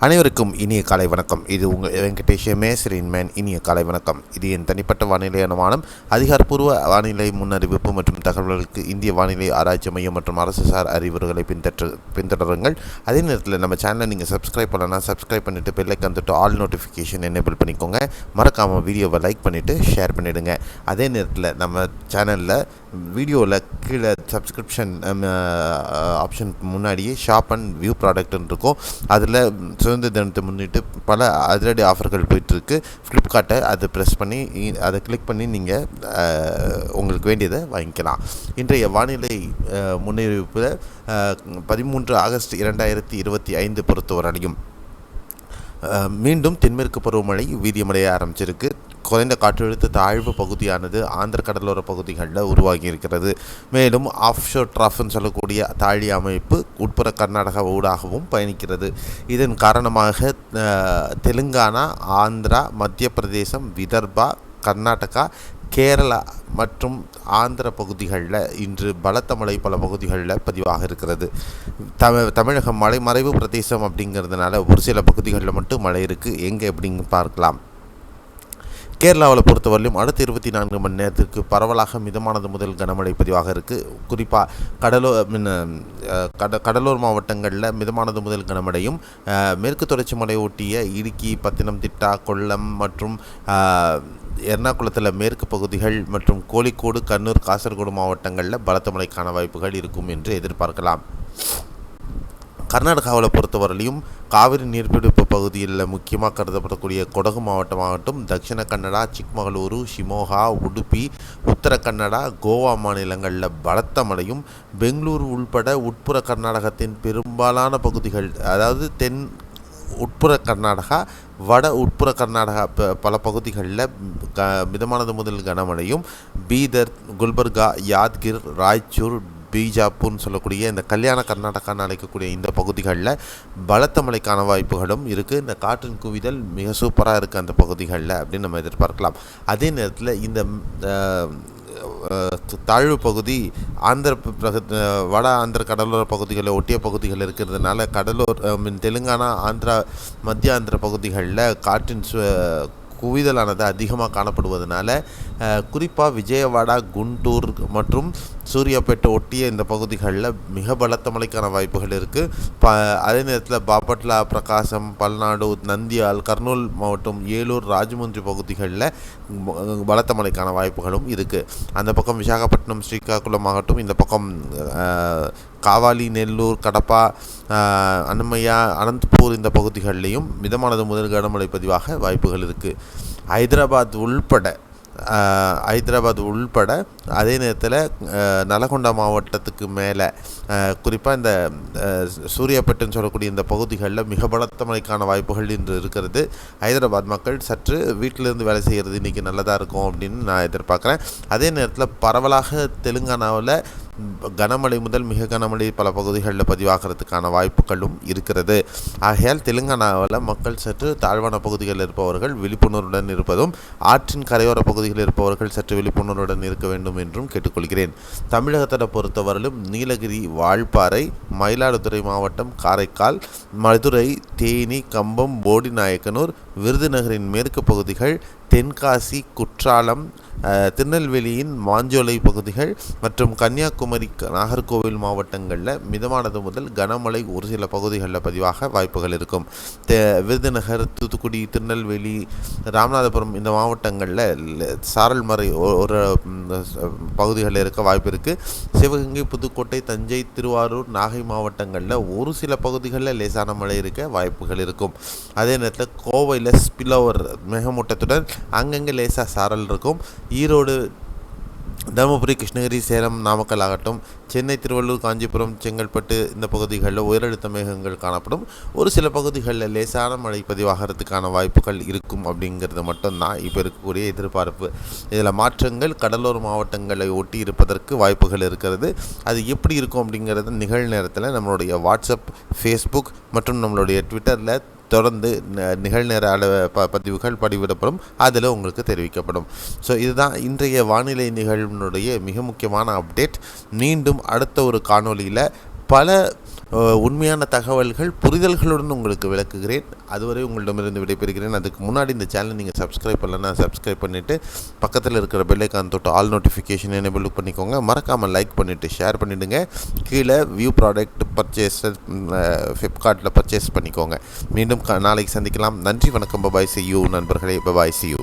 அனைவருக்கும் இனிய காலை வணக்கம். இது உங்கள் வெங்கடேஷ் மேசரின் மேன். இனிய காலை வணக்கம். இது என் தனிப்பட்ட வானிலை அனுமானம். அதிகாரப்பூர்வ வானிலை முன்னறிவிப்பு மற்றும் தகவல்களுக்கு இந்திய வானிலை ஆராய்ச்சி மையம் மற்றும் அரசு சார் அறிவுறுகளை பின்தொடருங்கள். அதே நேரத்தில் நம்ம சேனலை நீங்கள் சப்ஸ்கிரைப் பண்ணலாம். சப்ஸ்கிரைப் பண்ணிவிட்டு பெல்லைக்கன் தொட்டு ஆல் நோட்டிஃபிகேஷன் எனேபிள் பண்ணிக்கோங்க. மறக்காமல் வீடியோவை லைக் பண்ணிவிட்டு ஷேர் பண்ணிவிடுங்க. அதே நேரத்தில் நம்ம சேனலில் வீடியோவில் கீழே சப்ஸ்கிரிப்ஷன் ஆப்ஷன் முன்னாடியே ஷாப் அண்ட் வியூ ப்ராடக்ட்னு இருக்கும். அதில் சுதந்திர தினத்தை முன்னிட்டு பல அதிரடி ஆஃபர்கள் போயிட்டுருக்கு. ஃப்ளிப்கார்ட்டை அதை ப்ரெஸ் பண்ணி அதை கிளிக் பண்ணி நீங்கள் உங்களுக்கு வேண்டியதை வாங்கிக்கலாம். இன்றைய வானிலை முன்னறிவிப்பில் 13 ஆகஸ்ட் 2025 பொறுத்தவரையும் மீண்டும் தென்மேற்கு பருவமழை வீரியமடைய ஆரம்பிச்சிருக்கு. குறைந்த காற்றழுத்த தாழ்வு பகுதியானது ஆந்திர கடலோர பகுதிகளில் உருவாகி இருக்கிறது. மேலும் ஆஃப்ஷோர் ட்ராஃப்னு சொல்லக்கூடிய தாழி அமைப்பு உட்புற கர்நாடகா ஊடாகவும் பயணிக்கிறது. இதன் காரணமாக தெலுங்கானா, ஆந்திரா, மத்திய பிரதேசம், விதர்பா, கர்நாடகா, கேரளா மற்றும் ஆந்திர பகுதிகளில் இன்று பலத்த மழை பல பகுதிகளில் பதிவாக இருக்கிறது. தமிழகம் மலை மறைவு பிரதேசம் அப்படிங்கிறதுனால ஒரு சில பகுதிகளில் மட்டும் மழை இருக்குது. எங்கே எப்படின்னு பார்க்கலாம். கேரளாவில் பொறுத்தவரையிலும் அடுத்த 24 மணி நேரத்திற்கு பரவலாக மிதமானது முதல் கனமழை பதிவாக இருக்குது. குறிப்பாக கடலூர் மாவட்டங்களில் மிதமானது முதல் கனமழையும், மேற்கு தொடர்ச்சி மலை ஒட்டிய இடுக்கி, பத்தனம்திட்டா, கொல்லம் மற்றும் எர்ணாகுளத்தில் மேற்கு பகுதிகள் மற்றும் கோழிக்கோடு, கண்ணூர், காசர்கோடு மாவட்டங்களில் பலத்த மழைக்கான வாய்ப்புகள் இருக்கும் என்று எதிர்பார்க்கலாம். கர்நாடகாவில் பொறுத்தவரையிலும் காவிரி நீர்பிடிப்பு பகுதியில் முக்கியமாக கருதப்படக்கூடிய கொடகு மாவட்டமாகட்டும், தட்சிண கன்னடா, சிக்மகளூரு, ஷிமோகா, உடுப்பி, உத்தர கன்னடா, கோவா மாநிலங்களில் பலத்த மழையும், பெங்களூரு உள்பட உட்புற கர்நாடகத்தின் பெரும்பாலான பகுதிகள், அதாவது தென் உட்புற கர்நாடகா, வட உட்புற கர்நாடகா பல பகுதிகளில் மிதமானது முதல் கனமழையும், பீதர், குல்பர்கா, யாத்கிர், ராய்ச்சூர், பீஜாப்பூர்னு சொல்லக்கூடிய இந்த கல்யாண கர்நாடகான்னு அழைக்கக்கூடிய இந்த பகுதிகளில் பலத்த மழைக்கான வாய்ப்புகளும் இருக்குது. இந்த காற்றின் குவிதல் மிக சூப்பராக இருக்குது அந்த பகுதிகளில் அப்படின்னு நம்ம எதிர்பார்க்கலாம். அதே நேரத்தில் இந்த தாழ்வு பகுதி வட ஆந்திர கடலோர பகுதிகளை ஒட்டிய பகுதிகள் இருக்கிறதுனால தெலுங்கானா, ஆந்திரா, மத்திய ஆந்திர பகுதிகளில் காற்றின் குவிதலானது அதிகமாக காணப்படுவதனால குறிப்பாக விஜயவாடா, குண்டூர் மற்றும் சூர்யாப்பேட்டை ஒட்டிய இந்த பகுதிகளில் மிக பலத்த மழைக்கான வாய்ப்புகள் இருக்குது. அதே நேரத்தில் பாபட்லா, பிரகாசம், பல்நாடு, நந்தியால், கர்னூல் மாவட்டம், ஏலூர், ராஜமுந்திரி பகுதிகளில் பலத்த மழைக்கான வாய்ப்புகளும் இருக்குது. அந்த பக்கம் விசாகப்பட்டினம், ஸ்ரீகாக்குளம் ஆகட்டும், இந்த பக்கம் காவாலி, நெல்லூர், கடப்பா, அன்னமையா, அனந்தபூர் இந்த பகுதிகளிலையும் மிதமானது முதல் கனமழை பதிவாக வாய்ப்புகள் இருக்குது. ஹைதராபாத் உள்பட அதே நேரத்தில் நலகொண்டா மாவட்டத்துக்கு மேலே குறிப்பாக இந்த சூர்யாப்பேட்டைன்னு சொல்லக்கூடிய இந்த பகுதிகளில் மிக பலத்த மழைக்கான வாய்ப்புகள் இன்று இருக்கிறது. ஹைதராபாத் மக்கள் சற்று வீட்டிலிருந்து வேலை செய்கிறது இன்றைக்கி நல்லதாக இருக்கும் அப்படின்னு நான் எதிர்பார்க்குறேன். அதே நேரத்தில் பரவலாக தெலுங்கானாவில் கனமழை முதல் மிக கனமழை பல பகுதிகளில் பதிவாகிறதுக்கான வாய்ப்புகளும் இருக்கிறது. ஆகையால் தெலுங்கானாவில் மக்கள் சற்று தாழ்வான பகுதிகளில் இருப்பவர்கள் விழிப்புணர்வுடன் இருப்பதும், ஆற்றின் கரையோர பகுதிகளில் இருப்பவர்கள் சற்று விழிப்புணர்வுடன் இருக்க வேண்டும் என்றும் கேட்டுக்கொள்கிறேன். தமிழகத்தை பொறுத்தவரையிலும் நீலகிரி, வால்பாறை, மயிலாடுதுறை மாவட்டம், காரைக்கால், மதுரை, தேனி, கம்பம், போடிநாயக்கனூர், விருதுநகரின் மேற்கு பகுதிகள், தென்காசி, குற்றாலம், திருநெல்வேலியின் மாஞ்சோலை பகுதிகள் மற்றும் கன்னியாகுமரி, நாகர்கோவில் மாவட்டங்களில் மிதமானது முதல் கனமழை ஒரு சில பகுதிகளில் பதிவாக வாய்ப்புகள் இருக்கும். விருதுநகர், தூத்துக்குடி, திருநெல்வேலி, ராமநாதபுரம் இந்த மாவட்டங்களில் சாரல் மழை ஒரு பகுதிகளில் இருக்க வாய்ப்பு இருக்குது. சிவகங்கை, புதுக்கோட்டை, தஞ்சை, திருவாரூர், நாகை மாவட்டங்களில் ஒரு சில பகுதிகளில் லேசான மழை இருக்க வாய்ப்புகள் இருக்கும். அதே நேரத்தில் கோவையில் ஸ்பில்ஓவர் மேகமூட்டத்துடன் அங்கங்கே லேசாக சாரல் இருக்கும். ஈரோடு, தருமபுரி, கிருஷ்ணகிரி, சேலம், நாமக்கல் ஆகட்டும், சென்னை, திருவள்ளூர், காஞ்சிபுரம், செங்கல்பட்டு இந்த பகுதிகளில் உயரழுத்த மேகங்கள் காணப்படும். ஒரு சில பகுதிகளில் லேசான மழை பதிவாகிறதுக்கான வாய்ப்புகள் இருக்கும் அப்படிங்கிறது மட்டும்தான் இப்போ இருக்கக்கூடிய எதிர்பார்ப்பு. இதில் மாற்றங்கள் கடலோர மாவட்டங்களை ஒட்டி இருப்பதற்கு வாய்ப்புகள் இருக்கிறது. அது எப்படி இருக்கும் அப்படிங்கிறது நிகழ்நேரத்தில் நம்மளுடைய வாட்ஸ்அப், ஃபேஸ்புக் மற்றும் நம்மளுடைய ட்விட்டரில் தொடர்ந்து நிகழ்நேர பதிவுகள் பதிவிடப்படும். அதில் உங்களுக்கு தெரிவிக்கப்படும். ஸோ இதுதான் இன்றைய வானிலை நிகழ்வினுடைய மிக முக்கியமான அப்டேட். மீண்டும் அடுத்த ஒரு காணொலியில் பல உண்மையான தகவல்கள் புரிதல்களுடன் உங்களுக்கு விளக்குகிறேன். அதுவரை உங்களிடமிருந்து விடைபெறுகிறேன். அதுக்கு முன்னாடி இந்த சேனலை நீங்கள் சப்ஸ்கிரைப் பண்ணலன்னா சப்ஸ்கிரைப் பண்ணிவிட்டு பக்கத்தில் இருக்கிற பெல் ஐக்கான் தொட்டு ஆல் நோட்டிஃபிகேஷன் எனேபிள் பண்ணிக்கோங்க. மறக்காமல் லைக் பண்ணிவிட்டு ஷேர் பண்ணிவிடுங்க. கீழே வியூ ப்ராடக்ட் பர்ச்சேஸ் ஃப்ளிப்கார்ட்டில் பர்ச்சேஸ் பண்ணிக்கோங்க. மீண்டும் நாளைக்கு சந்திக்கலாம். நன்றி, வணக்கம். பபாய், சி யூ நண்பர்களே. Bye bye, C you.